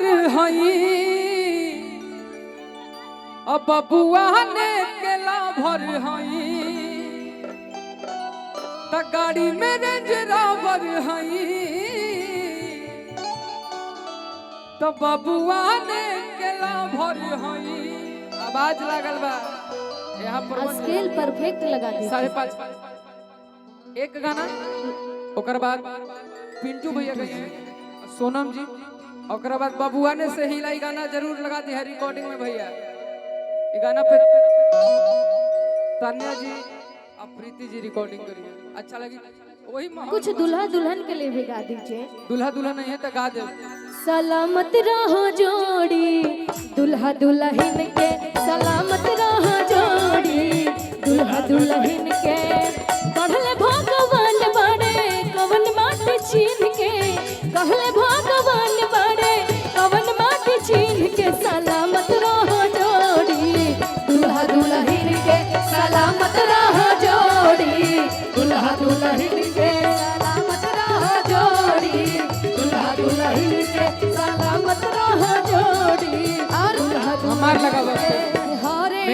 भर हई अब बबुआ ने केला भर हई त गाड़ी में रेंज रोवर हई तो बबुआ ने केला भर हई। आवाज लागल बा यहाँ पर स्केल परफेक्ट लगा दी 5.5 एक गाना ओकर बाद पिंटू भैया गए सोनम जी ओकर बाद बबुआ ने से हिलाई गाना जरूर लगा दी है रिकॉर्डिंग में भैया। ये गाना पे तान्या जी और प्रीति जी रिकॉर्डिंग करिए अच्छा लगी वही कुछ दुल्हा दुल्हन के लिए भी गा दीजिए। दुल्हा दुल्हन नहीं है तो गा दे। सलामत रहो जोड़ी दुल्हा दुल्हन के सलामत रहो जोड़ी दुल्हा दुल्हन के कहले भगवान बाड़े कवन माट छीन के कहले भगवान बाड़े कवन माट छीन के सलामत रहो जोड़ी दुल्हा दुल्हन के सलामत रहो जोड़ी दुल्हा दुल्हन के सलामत रहो जोड़ी दुल्हा दुल्हन के सलामत रहो जोड़ी और हमार लगा बस हरे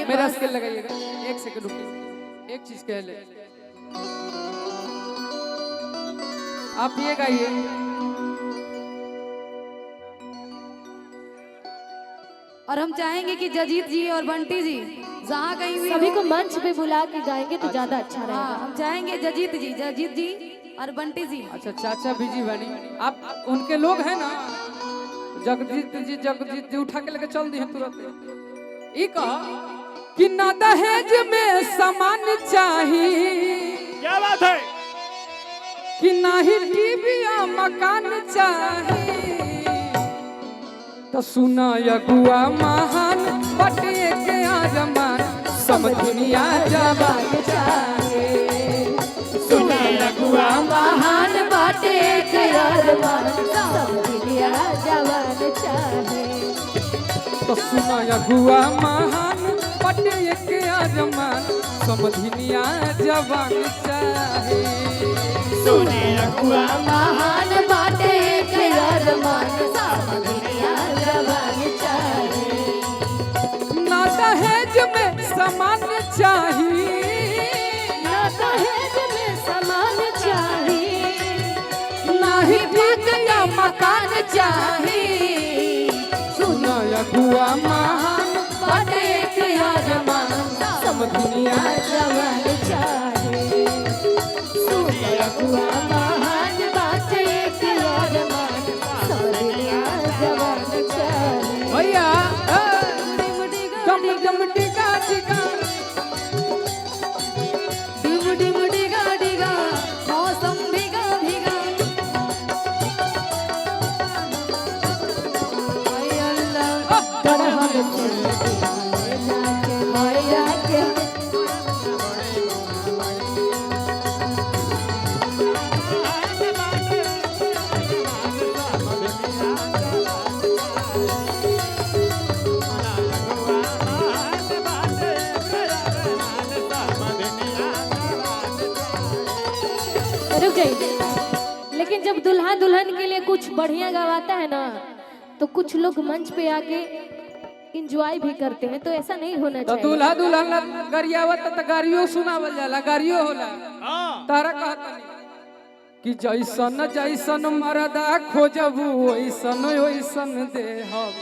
मेरा स्किल लगाइएगा एक सेकंड रुकिए एक चीज कह ले आप ये गाइए और हम चाहेंगे कि जजीत जी और बंटी जी जहाँ कहीं भी सभी को मंच पे बुला के गाएंगे तो ज्यादा अच्छा रहेगा। हम चाहेंगे जजीत जी और बंटी जी। अच्छा चाचा बीजी बनी आप उनके लोग हैं ना जगजीत जी उठा के लेके चल दी है तुरंत। ई कहा कि ना दहेज में सामान चाहिए क्या बात है कि ना ही टीवी या मकान चाहिए तो सुना यगुआ महान बटे के आजमान समझनिया जवान चाहिए सुना लगुआ महान बाटे के अरमान समझिया जवान चाहे तो सुना यगुआ महान बटे के आजमान समझनिया जवान चाहे सुने लगुआ महान बाटे के अरमान समझिया जवान चाहे ना दहेज में सामान चाहिए ना दहेज में सामान चाहिए ना ही या मकान चाहिए सुना यगुआ महान बाटे के अरमान समझनिया जवान चाहे सुने लगुआ महान बाटे के अरमान समझिया जवान चाहे भैया डम डम टिका टिका डिम डिगा डिगा मौसम भीगा भीगा हाय अल्लाह तरह से जाके भैया के रुक जाइए। लेकिन जब दुल्हा दुल्हन के लिए कुछ बढ़िया गवाता है ना तो कुछ लोग मंच पे आके एंजॉय भी करते हैं तो ऐसा नहीं होना तो चाहिए। दूल्हा दुल्हन गरियावत त गारियो सुनावल जाला गारियो होला तारा कहता कि जैसन जैसन मरदा खोजबू ओइसन ओइसन देहब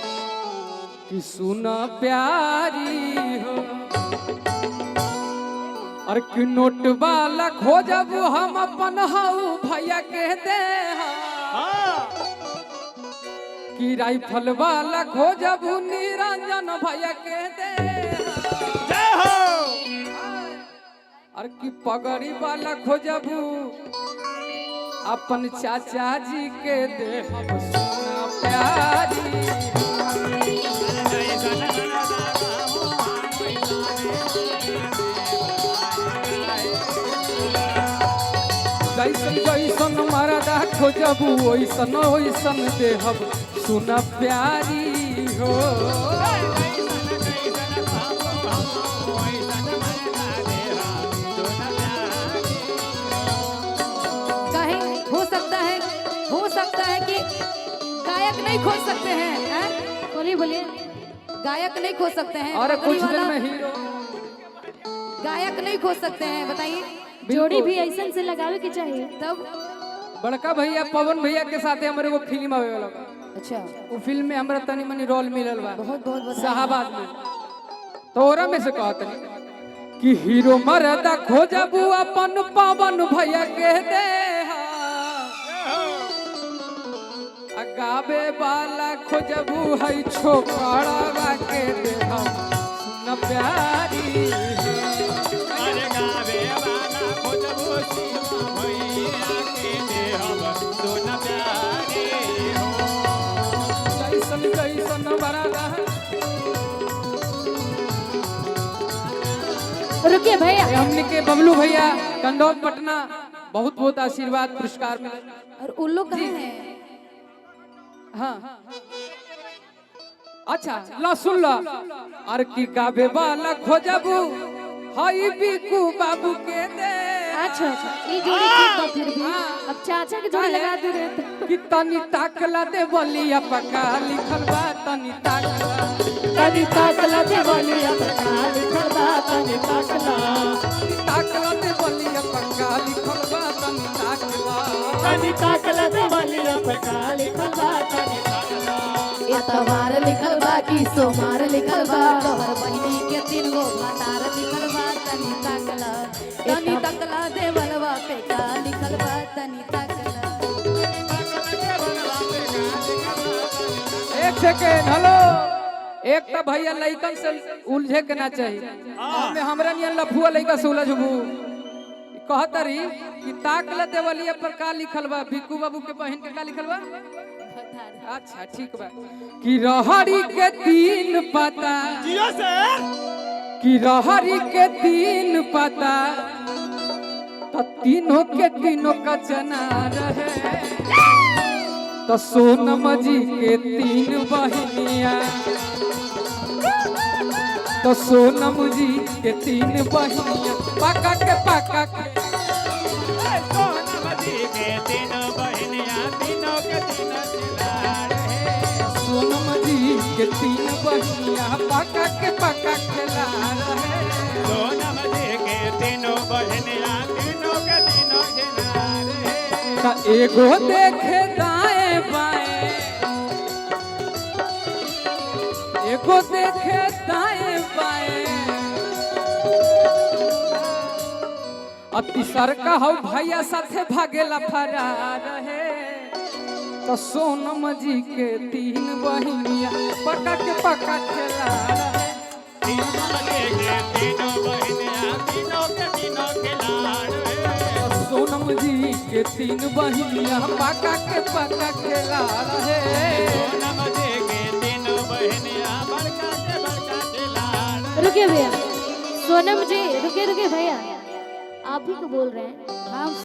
कि सुना प्यारी हो और कि नोट वाला खोजबू हम अपन हाउ भैया के देहब कि राइफल वाला खोजबू निरंजन भैया के देहब और कि पगड़ी वाला खोजबू अपन चाचा जी के देहब सुना प्यारी जैसन जैसन मरदा खोजबू ओइसन ओइसन देहब सुना प्यारी हो कहीं हो सकता है कि गायक नहीं नहीं खोज सकते हैं? बोलिए बोलिए। गायक नहीं खोज सकते हैं? अरे नौकरी कुछ दिन वाला में हीरो। गायक नहीं खोज सकते हैं, बताइए। जोड़ी भी ऐसा से लगावे के चाहिए। तब बड़का भैया पवन भैया के साथे हमारे वो फिल्म आवे वाला बा। अच्छा, वो फिल्म में हमरा तनी मनी रोल मिलल बा बहुत बहुत बधाई। शाहबाद में। तो ओरा में से कहत नहीं कि हीरो मरदा खोजबू अपन पवन भैया के दे गावे वाला खोजबू है छोकरा के दे सुन प्यारी अरे गावे वाला खोजबू शिवा भैया के दे सुन प्यारे हो। जैसन जैसन बरादा। रुकिए भैया। हमने के बबलू भैया कंडौल पटना बहुत बहुत आशीर्वाद पुरस्कार मिला। और उन लोग कहाँ हैं? हाँ अच्छा ला सुन ला। अरे की गावे वाला खोजबू हाई बिकू बाबू के दे। अच्छा अच्छा, ये जोड़ी ठीक बा फिर भी। अब चाचा के जोड़ी लगा दे रहे थे। कि तनी ताकला दे बलिया पका लिखल बा तनी ताकला दे बोलिया पका लिखल बा तनी ताकला। ताकला दे बलिया पका लिखल बा तनी ताकला दे बोलिया पका लिखल बा तनी ताकला। इतवार लिखल बा कि सोमार लिखल बा, तोहर बहिनी के 3 गो भतार लिखल बा, तनी तकला देवलवा पे का लिखल बा, तनी तकला। एक सेकेंड हेलो। एक तो भैया लइकन से उलझे के ना चाहिए। हमें हमरा नियन लफुआ लइका से उलझबू कहतरी कि ताकला देवलिया पर का लिखल बा बिकू बाबू के बहन के का लिखल बा। अच्छा ठीक बा कि रहरी के 3 पता जियो सर कि रहरी के 3 पता तो तीनों के तीनों का जना रहे। तो सोनम जी के 3 बहनिया तो सोनम जी के 3 बहनिया पाका के सोनम जी के 3 बहनिया तीनों के तीनों खिला रहे। सोनम जी के 3 बहनिया पाका के खिला रहे। सोनम जी के 3 बहनिया तीनों के तीनों खिला रहे। का एगो देखे दाएं बाएं एगो देखे दाएं बाएं अति सर का हो भैया साथे भागेला फरार है। तो सोनम जी के 3 बहनिया पका के खेला रहे। सोनम जी के 3 बहनिया तीनों के तीनों खिला रहे। तो सोनम जी के 3 बहनिया पका के खेला रहे। सोनम जी के 3 बहनिया बड़का से बड़का खिला रहे। रुकिए भैया। सोनम जी रुके भैया, आप ही को बोल रहे हैं। हम